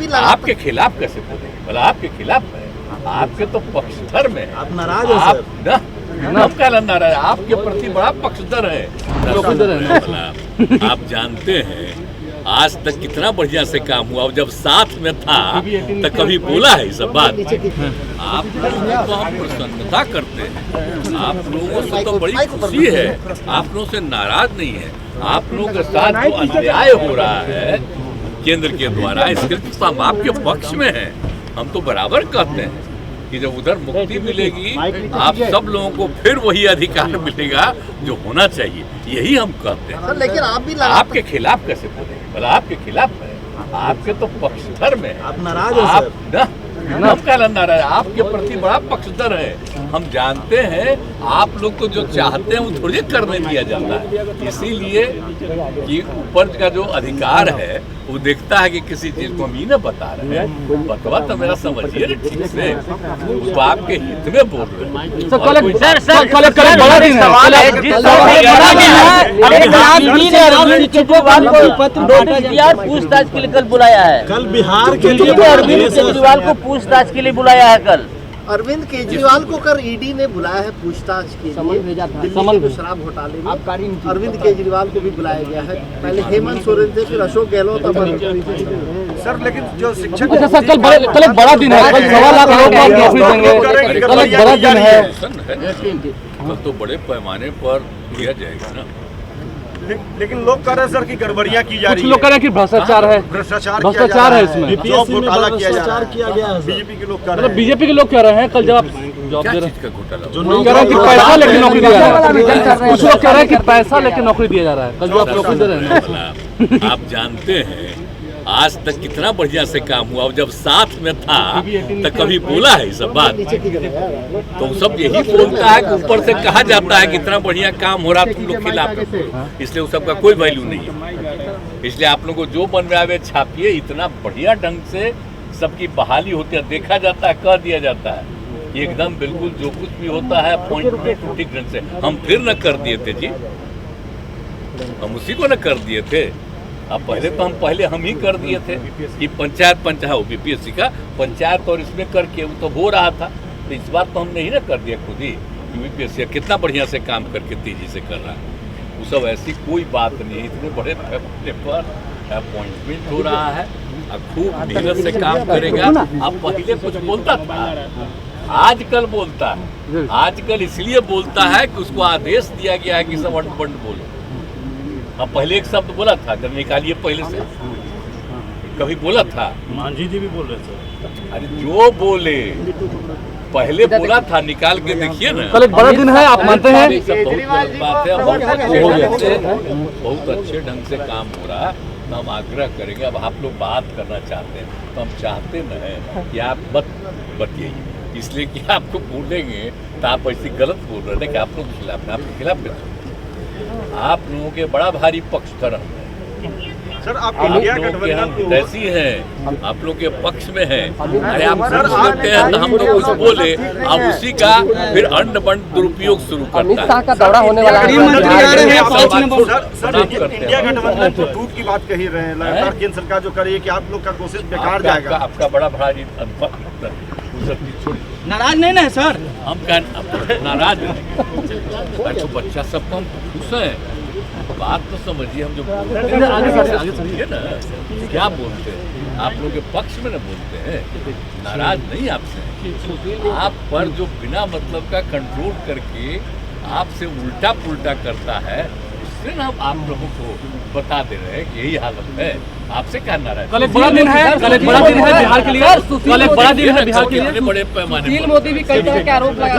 भी आपके खिलाफ कैसे बोलेंगे? भला आपके खिलाफ है, आपके तो पक्षधर में है। आप नाराज हो सर? हम क्या नाराज, आपके प्रति बड़ा पक्षधर है। आप जानते हैं आज तक कितना बढ़िया से काम हुआ, जब साथ में था तो कभी बोला है ये सब बात? आप लोगों को हम प्रसन्नता करते हैं, आप लोगों से तो बड़ी खुशी है, आप लोगों से नाराज नहीं है। आप लोगों के साथ जो अन्याय हो रहा है केंद्र के द्वारा, इसके लिए तो हम आपके पक्ष में हैं। हम तो बराबर कहते हैं कि जब उधर मुक्ति मिलेगी आप सब लोगों को फिर वही अधिकार मिलेगा जो होना चाहिए, यही हम कहते हैं। लेकिन आप भी आपके खिलाफ कैसे बोलेंगे? भला आपके खिलाफ है, आपके तो पक्षधर में है। आप नाराज हो सर? हम क्या नाराज, आपके प्रति बड़ा पक्षधर है। हम जानते हैं आप लोग तो जो चाहते हैं वो थोड़ी करने दिया जाता है, इसीलिए कि ऊपर का जो अधिकार है वो देखता है कि किसी चीज को हम ही ना बता रहे हैं। बतवा तो मेरा समझिए ना ठीक से, वो आपके हित में बोल रहे हैं। पूछताछ के लिए कल बुलाया है, कल बिहार के लिए अरविंद केजरीवाल को पूछताछ के लिए बुलाया है। कल अरविंद केजरीवाल को कर ईडी ने बुलाया है पूछताछ के लिए। दिल्ली के शराब घोटाले में अरविंद केजरीवाल को भी बुलाया गया है। पहले हेमंत सोरेन थे, फिर अशोक गहलोत। सर लेकिन जो शिक्षक अच्छा सर, कल एक बड़ा दिन है, कल 1.25 लाख लोग नौकरी देंगे, कल एक बड़ा दिन है। कल तो बड़े पैमाने पर किया जाएगा ना। लेकिन लोग कह रहे हैं सर कि गड़बड़ियां की जा रही कुछ है, लोग कह रहे हैं कि भ्रष्टाचार है, भ्रष्टाचार है इसमें, घोटाला किया गया है। बीजेपी के लोग कह रहे मतलब हैं, बीजेपी के लोग कह रहे हैं कल जब आप जॉब दे रहे हैं, का घोटाला कह रहे हैं कि पैसा लेके नौकरी दिया जा रहा है। कुछ लोग कह रहे हैं कि पैसा लेके नौकरी दिया जा रहा है, कल जो आप नौकरी दे रहे हैं। आप जानते हैं आज तक कितना बढ़िया से काम हुआ, जब साथ में था तो कभी बोला है ये सब बात? तो सब यही बोलता है कि ऊपर से कहा जाता है कि इतना बढ़िया काम हो रहा, तुम लोग खिलाफ है, इसलिए उस सबका कोई वैल्यू नहीं है। इसलिए आप लोग को जो बन रहा है छापिए, इतना बढ़िया ढंग से सबकी बहाली होती है, देखा जाता है, कह दिया जाता है एकदम बिल्कुल जो कुछ भी होता है पॉइंट ठीक ढंग से। हम फिर न कर दिए थे जी, हम उसी को न कर दिए थे। अब पहले हम ही कर दिए थे कि पंचायत बीपीएससी का पंचायत और इसमें करके वो तो हो रहा था। तो इस बार तो हमने ही ना कर दिया खुद ही, बीपीएससी कितना बढ़िया से काम करके तेजी से कर रहा है। वो सब ऐसी कोई बात नहीं है, इतने बड़े पैमाने पर अपॉइंटमेंट हो रहा है, खूब मेहनत से काम करेगा। अब पहले कुछ बोलता था, आजकल बोलता है, आजकल इसलिए बोलता है कि उसको आदेश दिया गया है कि सब अनबंड बोलो। अब पहले एक शब्द बोला था, जब निकालिए पहले से कभी बोला था? मांझी जी भी बोल रहे थे। अरे जो बोले पहले बोला था, निकाल के देखिए ना। कल एक बड़ा दिन है, आप मानते हैं? बहुत बात है, बहुत अच्छे ढंग से काम हो रहा है। तो हम आग्रह करेंगे, अब आप लोग बात करना चाहते हैं तो हम चाहते न है कि आप बतिए, इसलिए कि आपको बोलेंगे तो आप ऐसी गलत बोल रहे हैं कि आप लोग के खिलाफ में, आपके खिलाफ में आप लोगों के बड़ा भारी पक्षधर है सर। आप इंडिया गठबंधन ऐसी है, आप लोग के पक्ष में है। अरे आप सर सकते हैं तो हम लोग कुछ बोले, अब उसी का फिर अंड बंड दुरुपयोग शुरू करता है। का दौरा होने वाला है, इंडिया गठबंधन तो टूट की बात कही रहे हैं, लगातार केंद्र सरकार जो कर रही है कि आप लोग का कोशिश बेकार जाएगा। आपका बड़ा भारी नाराज नहीं ना है सर? हम क्या नाराज नहीं, तो बच्चा सबको हम खुश हैं। बात तो समझिए, हम जो समझिए ना क्या बोलते हैं, आप लोग के पक्ष में ना बोलते हैं, नाराज नहीं आपसे। आप पर जो बिना मतलब का कंट्रोल करके आपसे उल्टा पुल्टा करता है, उससे ना हम आप लोगों को बता दे रहे हैं कि यही हालत है। आपसे क्या नाराज? कल एक बड़ा दिन है, कल एक बड़ा दिन है बिहार के लिए, कल एक बड़ा दिन है बिहार के लिए। बड़े पैमाने पर मोदी भी कई तरह के आरोप लगा